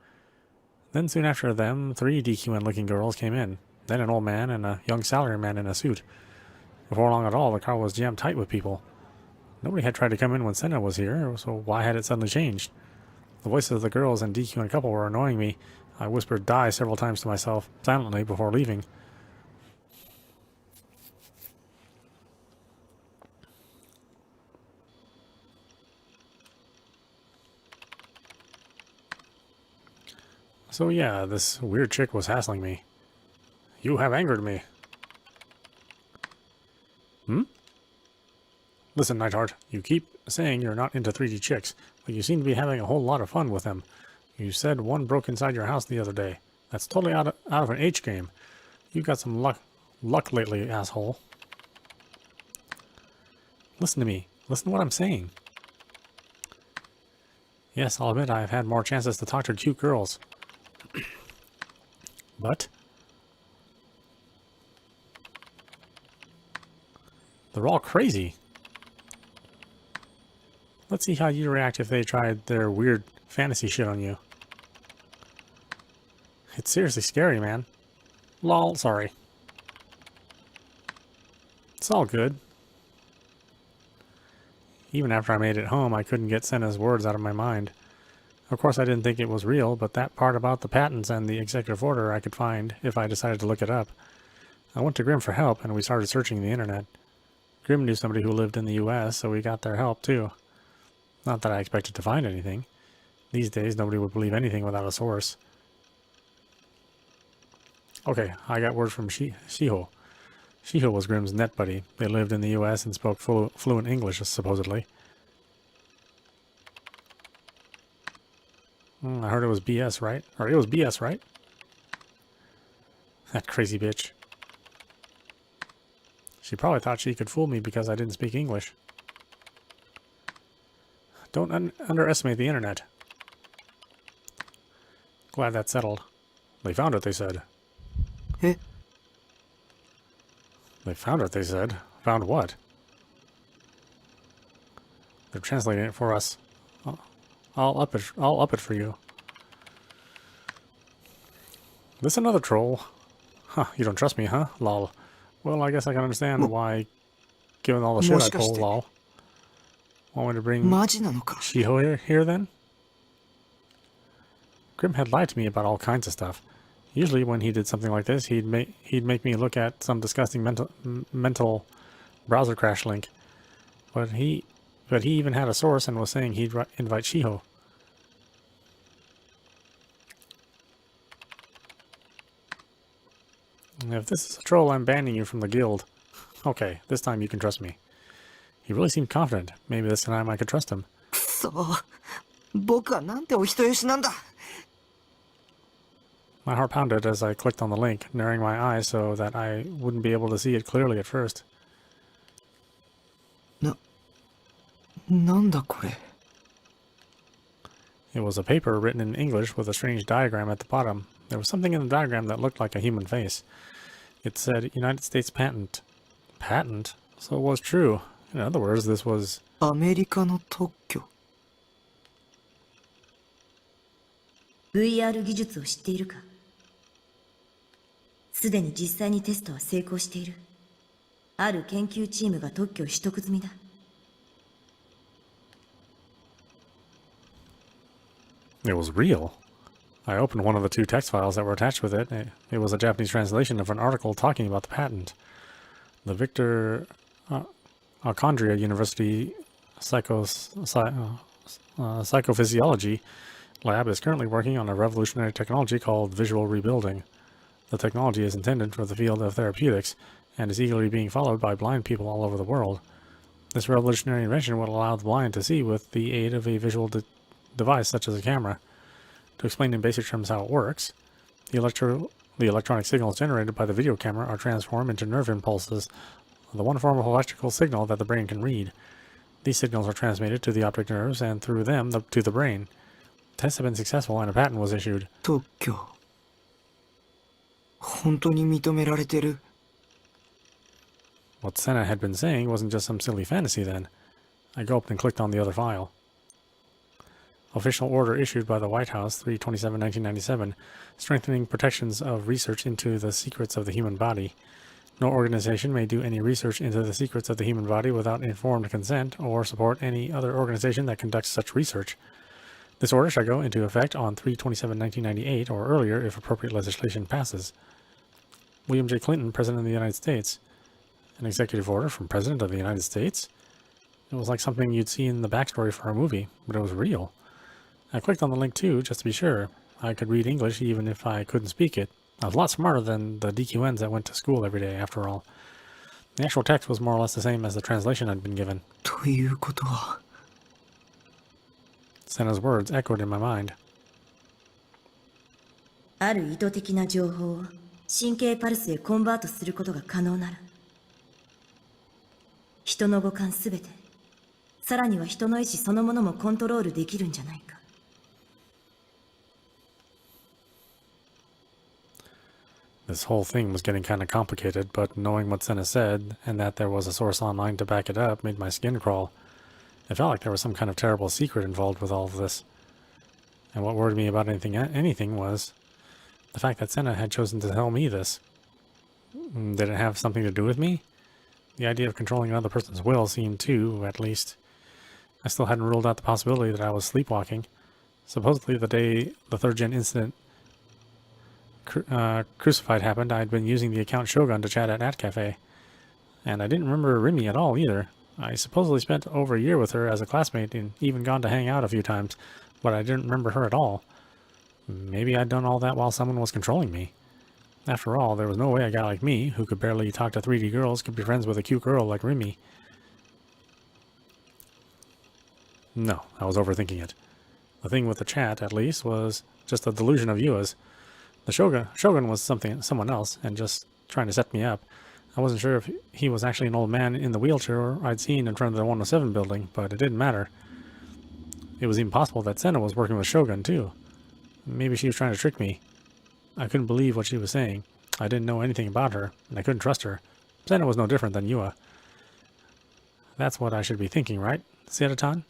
Then soon after them, 3 DQN-looking girls came in, then an old man and a young salaryman in a suit. Before long at all, the car was jammed tight with people. Nobody had tried to come in when Senna was here, so why had it suddenly changed? The voices of the girls and DQN couple were annoying me. I whispered "die" several times to myself, silently, before leaving. So yeah, this weird chick was hassling me. You have angered me. Hmm? Listen, Neidhart, you keep saying you're not into 3D chicks, but you seem to be having a whole lot of fun with them. You said one broke inside your house the other day. That's totally out of an H game. You've got some luck lately, asshole. Listen to me. Listen to what I'm saying. Yes, I'll admit I've had more chances to talk to cute girls. But they're all crazy. Let's see how you react if they tried their weird fantasy shit on you. It's seriously scary, man. Lol, sorry. It's all good. Even after I made it home, I couldn't get Senna's words out of my mind. Of course, I didn't think it was real, but that part about the patents and the executive order I could find if I decided to look it up. I went to Grimm for help, and we started searching the internet. Grimm knew somebody who lived in the US, so we got their help, too. Not that I expected to find anything. These days, nobody would believe anything without a source. Okay, I got word from Shiho. Shiho was Grimm's net buddy. They lived in the US and spoke fluent English, supposedly. I heard it was BS, right? Or it was BS, right? That crazy bitch. She probably thought she could fool me because I didn't speak English. Don't underestimate the internet. Glad that's settled. They found it, they said. Eh? They found it, they said. Found what? They're translating it for us. I'll up it for you. This another troll? Huh, you don't trust me, huh? Lol. Well, I guess I can understand why, given all the shit I pulled, lol. Want me to bring Shiho here then? Grimm had lied to me about all kinds of stuff. Usually when he did something like this, he'd make me look at some disgusting mental browser crash link. But he even had a source and was saying he'd invite Shiho. If this is a troll, I'm banning you from the guild. Okay, this time you can trust me. He really seemed confident. Maybe this time I could trust him. くそ、僕はなんてお人よしなんだ。 My heart pounded as I clicked on the link, narrowing my eyes so that I wouldn't be able to see it clearly at first. なんだこれ。 It was a paper written in English with a strange diagram at the bottom. There was something in the diagram that looked like a human face. It said United States patent. Patent? So it was true. In other words, this was... アメリカの特許。 VR 技術を知っているか？すでに実際にテストは成功している。ある研究チームが特許を取得済みだ。It was real. I opened one of the two text files that were attached with it. It was a Japanese translation of an article talking about the patent. The Victor Alcondria University Psychophysiology Lab is currently working on a revolutionary technology called visual rebuilding. The technology is intended for the field of therapeutics and is eagerly being followed by blind people all over the world. This revolutionary invention would allow the blind to see with the aid of a visual device such as a camera. To explain in basic terms how it works, the electronic signals generated by the video camera are transformed into nerve impulses, the one form of electrical signal that the brain can read. These signals are transmitted to the optic nerves and through them to the brain. Tests have been successful and a patent was issued. 特許。本当に認められてる。 What Senna had been saying wasn't just some silly fantasy then. I gulped and clicked on the other file. Official order issued by the White House, 3/27/1997, strengthening protections of research into the secrets of the human body. No organization may do any research into the secrets of the human body without informed consent or support any other organization that conducts such research. This order shall go into effect on 3/27/1998 or earlier if appropriate legislation passes. William J. Clinton, President of the United States. An executive order from President of the United States? It was like something you'd see in the backstory for a movie, but it was real. I clicked on the link too, just to be sure. I could read English even if I couldn't speak it. I was a lot smarter than the DQNs that went to school every day, after all. The actual text was more or less the same as the translation I'd been given. ということは。 Senna's words echoed in my mind. ある意図的な情報を神経パルスへコンバートすることが可能なら、人の五感すべて、さらには人の意志そのものもコントロールできるんじゃないか。This whole thing was getting kind of complicated, but knowing what Senna said, and that there was a source online to back it up, made my skin crawl. It felt like there was some kind of terrible secret involved with all of this. And what worried me about anything was the fact that Senna had chosen to tell me this. Did it have something to do with me? The idea of controlling another person's will seemed to, at least. I still hadn't ruled out the possibility that I was sleepwalking. Supposedly the day the 3rd Gen incident Crucified happened, I'd been using the account Shogun to chat at Cafe. And I didn't remember Rimi at all either. I supposedly spent over a year with her as a classmate and even gone to hang out a few times, but I didn't remember her at all. Maybe I'd done all that while someone was controlling me. After all, there was no way a guy like me, who could barely talk to 3D girls, could be friends with a cute girl like Rimi. No, I was overthinking it. The thing with the chat, at least, was just a delusion of Yua's. The Shogun was someone else, and just trying to set me up. I wasn't sure if he was actually an old man in the wheelchair I'd seen in front of the 107 building, but it didn't matter. It was even possible that Senna was working with Shogun, too. Maybe she was trying to trick me. I couldn't believe what she was saying. I didn't know anything about her, and I couldn't trust her. Senna was no different than Yua. That's what I should be thinking, right, Seira-tan?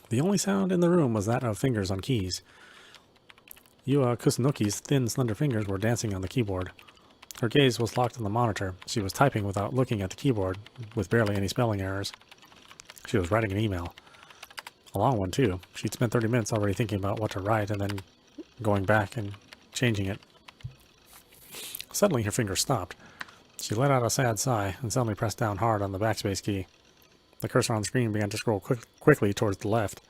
The only sound in the room was that of fingers on keys. Yua Kusunoki's thin, slender fingers were dancing on the keyboard. Her gaze was locked on the monitor. She was typing without looking at the keyboard, with barely any spelling errors. She was writing an email. A long one, too. She'd spent 30 minutes already thinking about what to write and then going back and changing it. Suddenly, her fingers stopped. She let out a sad sigh and suddenly pressed down hard on the backspace key. The cursor on the screen began to scroll quickly towards the left.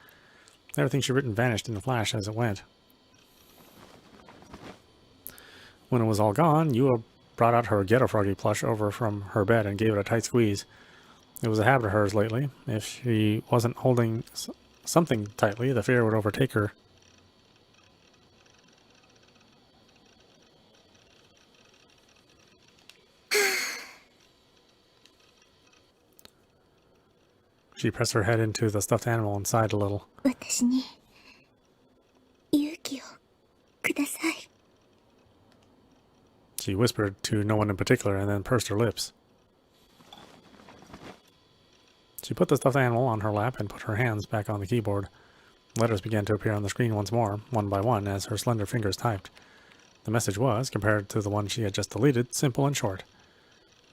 Everything she'd written vanished in a flash as it went. When it was all gone, Yua brought out her Ghetto Froggy plush over from her bed and gave it a tight squeeze. It was a habit of hers lately. If she wasn't holding something tightly, the fear would overtake her. She pressed her head into the stuffed animal and sighed a little. 私に勇気をください。 She whispered to no one in particular and then pursed her lips. She put the stuffed animal on her lap and put her hands back on the keyboard. Letters began to appear on the screen once more, one by one, as her slender fingers typed. The message was, compared to the one she had just deleted, simple and short.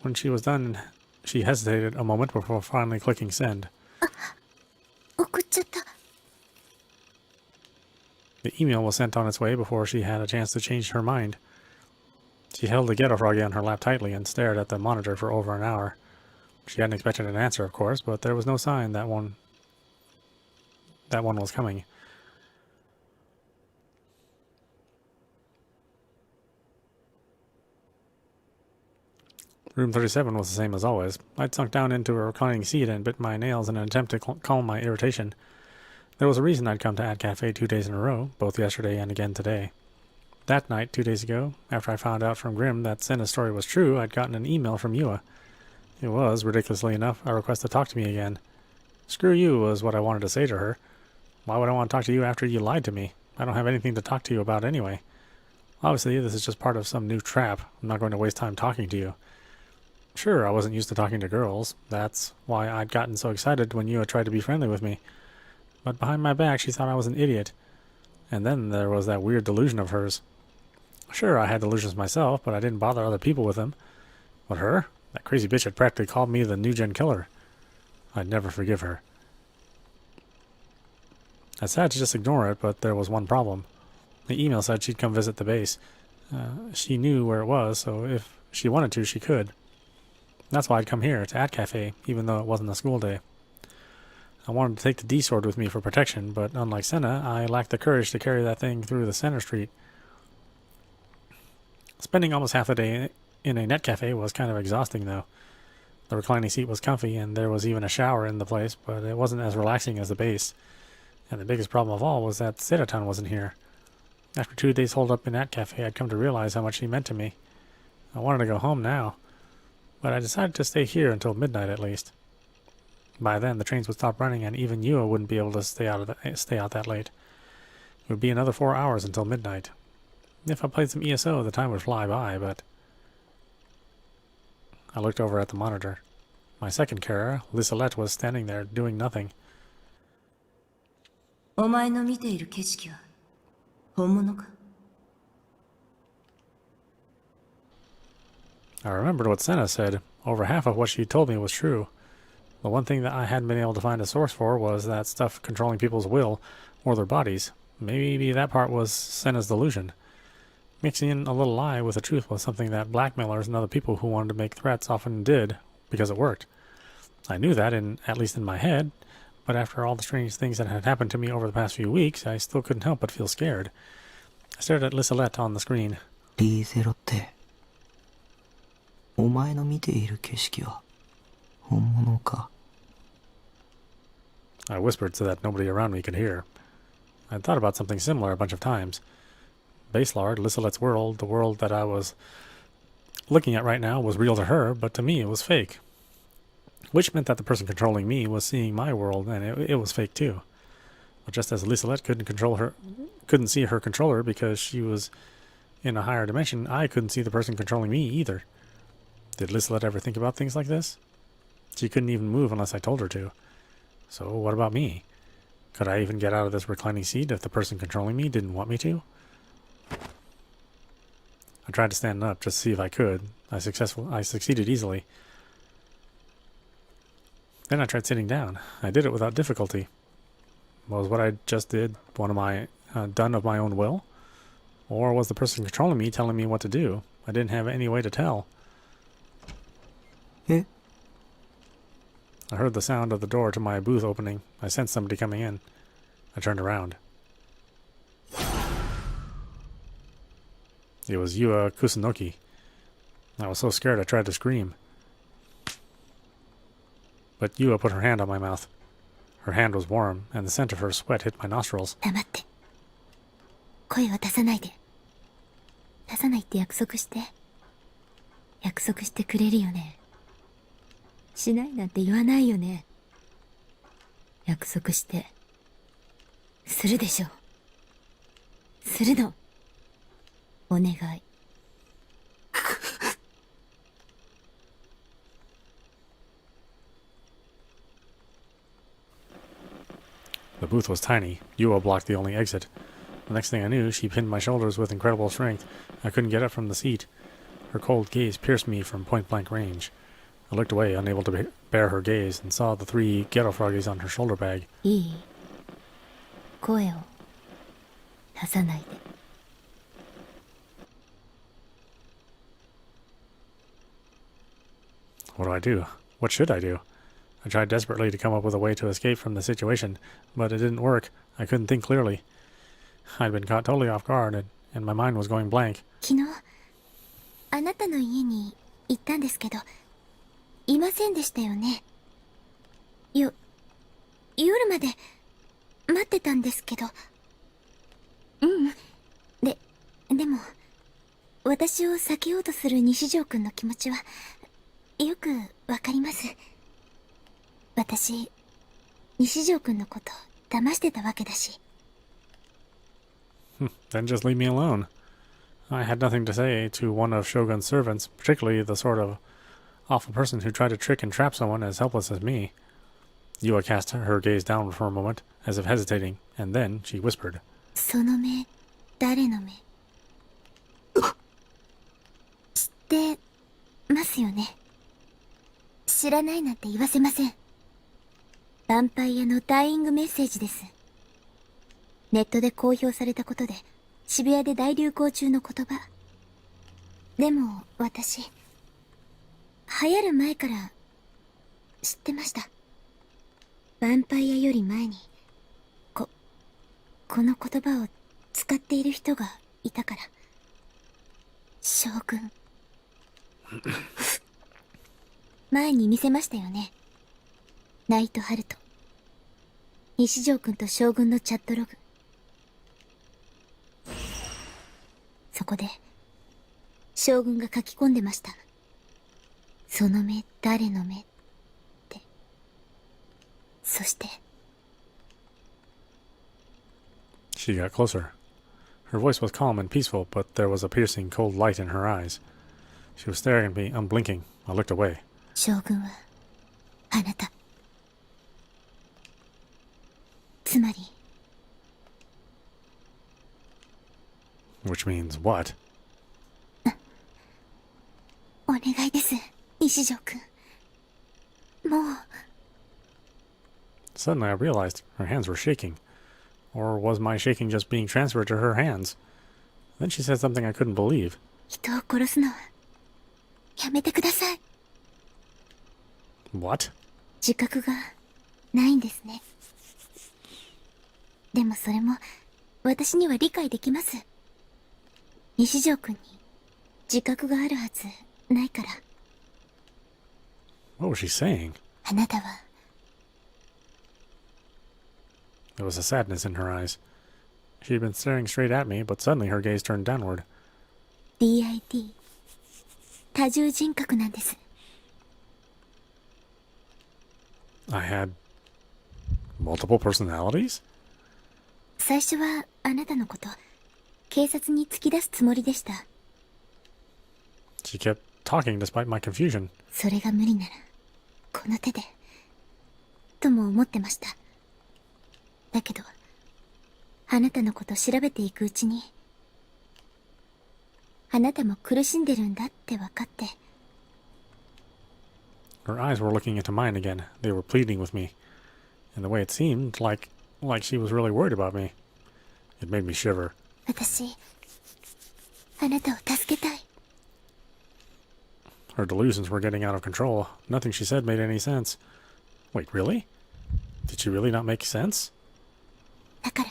When she was done, she hesitated a moment before finally clicking send. 送っちゃった。 The email was sent on its way before she had a chance to change her mind. She held the Ghetto Froggy on her lap tightly and stared at the monitor for over an hour. She hadn't expected an answer, of course, but there was no sign that one was coming. Room 37 was the same as always. I'd sunk down into a reclining seat and bit my nails in an attempt to calm my irritation. There was a reason I'd come to Ad Cafe 2 days in a row, both yesterday and again today. That night, 2 days ago, after I found out from Grimm that Senna's story was true, I'd gotten an email from Yua. It was, ridiculously enough, a request to talk to me again. Screw you was what I wanted to say to her. Why would I want to talk to you after you lied to me? I don't have anything to talk to you about anyway. Obviously, this is just part of some new trap. I'm not going to waste time talking to you. Sure, I wasn't used to talking to girls. That's why I'd gotten so excited when Yua tried to be friendly with me. But behind my back, she thought I was an idiot. And then there was that weird delusion of hers. Sure, I had delusions myself, but I didn't bother other people with them. But her? That crazy bitch had practically called me the NewGen killer. I'd never forgive her. I decided to just ignore it, but there was one problem. The email said she'd come visit the base. She knew where it was, so if she wanted to, she could. That's why I'd come here, to Ad Cafe, even though it wasn't a school day. I wanted to take the D-sword with me for protection, but unlike Senna, I lacked the courage to carry that thing through the center street. Spending almost half the day in a net cafe was kind of exhausting, though. The reclining seat was comfy, and there was even a shower in the place, but it wasn't as relaxing as the base. And the biggest problem of all was that Seiratan wasn't here. After 2 days holed up in that cafe, I'd come to realize how much he meant to me. I wanted to go home now, but I decided to stay here until midnight at least. By then, the trains would stop running, and even Yua wouldn't be able to stay out that late. It would be another 4 hours until midnight. If I played some ESO, the time would fly by, but... I looked over at the monitor. My second carer, Lissalette, was standing there, doing nothing. お前の見ている景色は本物か? I remembered what Senna said. Over half of what she told me was true. The one thing that I hadn't been able to find a source for was that stuff controlling people's will, or their bodies. Maybe that part was Senna's delusion. Mixing in a little lie with the truth was something that blackmailers and other people who wanted to make threats often did, because it worked. I knew that, at least in my head, but after all the strange things that had happened to me over the past few weeks, I still couldn't help but feel scared. I stared at Lissalette on the screen. D0 って、お前の見ている景色は本物か? I whispered so that nobody around me could hear. I'd thought about something similar a bunch of times. Baselard, Lissalette's world, the world that I was looking at right now, was real to her, but to me it was fake. Which meant that the person controlling me was seeing my world, and it was fake too. But just as Lissalette couldn't see her controller because she was in a higher dimension, I couldn't see the person controlling me either. Did Lissalette ever think about things like this? She couldn't even move unless I told her to. So what about me? Could I even get out of this reclining seat if the person controlling me didn't want me to? I tried to stand up just to see if I could. I succeeded easily. Then I tried sitting down. I did it without difficulty. Was what I just did done of my own will? Or was the person controlling me telling me what to do? I didn't have any way to tell.え I heard the sound of the door to my booth opening. I sensed somebody coming in. I turned around. It was Yua Kusunoki. I was so scared I tried to scream. But Yua put her hand on my mouth. Her hand was warm, and the scent of her sweat hit my nostrils. 黙って。声を出さないで。出さないって約束して。約束してくれるよね。しないなんて言わないよね。約束して。するでしょ。するの。お願い。The booth was tiny. Yua blocked the only exit. The next thing I knew, she pinned my shoulders with incredible strength. I couldn't get up from the seat. Her cold gaze pierced me from point-blank range. I looked away, unable to bear her gaze, and saw the 3 ghetto froggies on her shoulder bag. いい？声を出さないで。What do I do? What should I do? I tried desperately to come up with a way to escape from the situation, but it didn't work. I couldn't think clearly. I'd been caught totally off guard, and my mind was going blank. 昨日、あなたの家に行ったんですけど、いませんでしたよね。夜まで待ってたんですけど。でも、私を避けようとする西条くんの気持ちは、よくわかります。私、西条くんのこと騙してたわけだし。Then just leave me alone. I had nothing to say to one of Shogun's servants, particularly the sort of awful person who tried to trick and trap someone as helpless as me. Yua cast her gaze downward for a moment, as if hesitating, and then she whispered. その目、誰の目？知ってますよね。知らないなんて言わせません。ヴァンパイアのダイイングメッセージです。ネットで公表されたことで、渋谷で大流行中の言葉。でも、私、流行る前から知ってました。ヴァンパイアより前に、この言葉を使っている人がいたから。将軍。前に見せましたよね。ナイトハルト。西条くんと将軍のチャットログ。そこで、将軍が書き込んでました。その目、誰の目って。そして。She got closer. Her voice was calm and peaceful, but there was a piercing, cold light in her eyes. She was staring at me, unblinking. I looked away. 将軍は、あなた。つまり。Which means what? お願いです、西条くん。もう。Suddenly I realized her hands were shaking. Or was my shaking just being transferred to her hands? Then she said something I couldn't believe. 人を殺すのは、やめてください。What? 自覚がないんですね。でもそれも私には理解できます。西条くんに自覚があるはずないから。What was she saying? あなたは There was a sadness in her eyes. She had been staring straight at me, but suddenly her gaze turned downward. DID 多重人格なんです。I had multiple personalities? 最初はあなたのこと警察に突き出すつもりでした。 She kept talking despite my confusion. それが無理ならこの手でとも思ってました。だけどあなたのこと調べていくうちにあなたも苦しんでるんだって分かって。 Her eyes were looking into mine again. They were pleading with me. And the way it seemed, like she was really worried about me. It made me shiver. 私、あなたを助けたい。 Her delusions were getting out of control. Nothing she said made any sense. Wait, really? Did she really not make sense? だから、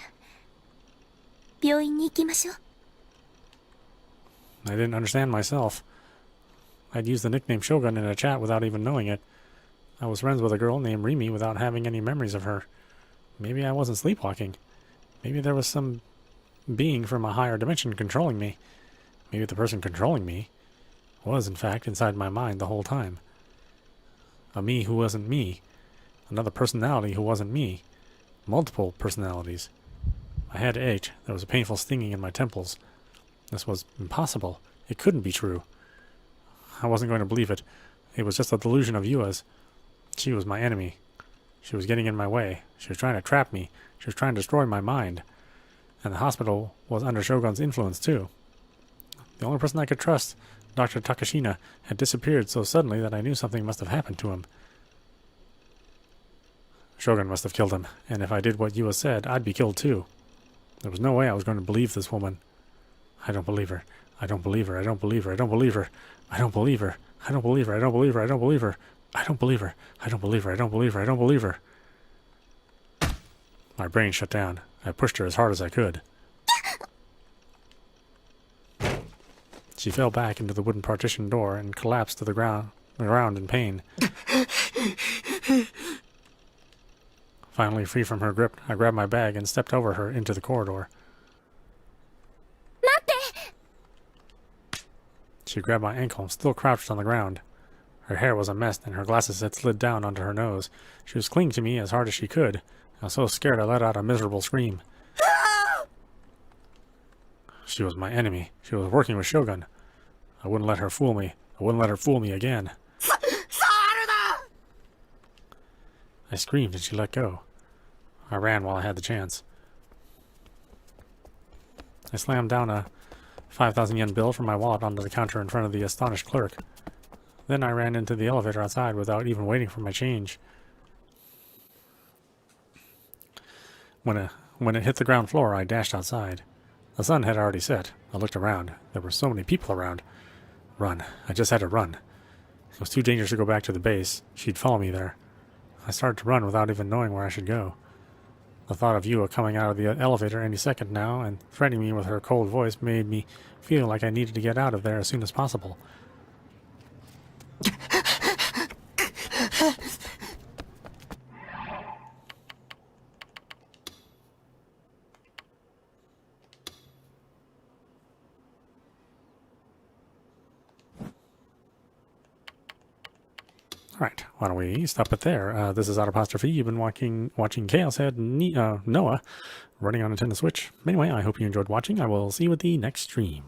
病院に行きましょう。 I didn't understand myself. I'd used the nickname Shogun in a chat without even knowing it. I was friends with a girl named Rimi without having any memories of her. Maybe I wasn't sleepwalking. Maybe there was some being from a higher dimension controlling me. Maybe the person controlling me was, in fact, inside my mind the whole time. A me who wasn't me. Another personality who wasn't me. Multiple personalities. My head ached. There was a painful stinging in my temples. This was impossible. It couldn't be true. I wasn't going to believe it. It was just a delusion of Yua's. She was my enemy. She was getting in my way. She was trying to trap me. She was trying to destroy my mind. And the hospital was under Shogun's influence, too. The only person I could trust, Dr. Takashina, had disappeared so suddenly that I knew something must have happened to him. Shogun must have killed him, and if I did what Yua said, I'd be killed too. There was no way I was going to believe this woman. I don't believe her. I don't believe her. I don't believe her. I don't believe her. I don't believe her. I don't believe her. I don't believe her. I don't believe her. I don't believe her. I don't believe her. I don't believe her. I don't believe her. My brain shut down. I pushed her as hard as I could. She fell back into the wooden partition door and collapsed to the ground in pain. Finally free from her grip, I grabbed my bag and stepped over her into the corridor. She grabbed my ankle, still crouched on the ground. Her hair was a mess, and her glasses had slid down onto her nose. She was clinging to me as hard as she could. I was so scared I let out a miserable scream. She was my enemy. She was working with Shogun. I wouldn't let her fool me. I wouldn't let her fool me again. I screamed and she let go. I ran while I had the chance. I slammed down a 5,000 yen bill from my wallet onto the counter in front of the astonished clerk. Then I ran into the elevator outside without even waiting for my change. When it hit the ground floor, I dashed outside. The sun had already set. I looked around. There were so many people around. Run. I just had to run. It was too dangerous to go back to the base. She'd follow me there. I started to run without even knowing where I should go. The thought of Yua coming out of the elevator any second now and threatening me with her cold voice made me feel like I needed to get out of there as soon as possible. Alright, why don't we stop it there? This is Audap. You've been watching Chaos Head Noah running on Nintendo Switch. Anyway, I hope you enjoyed watching. I will see you at the next stream.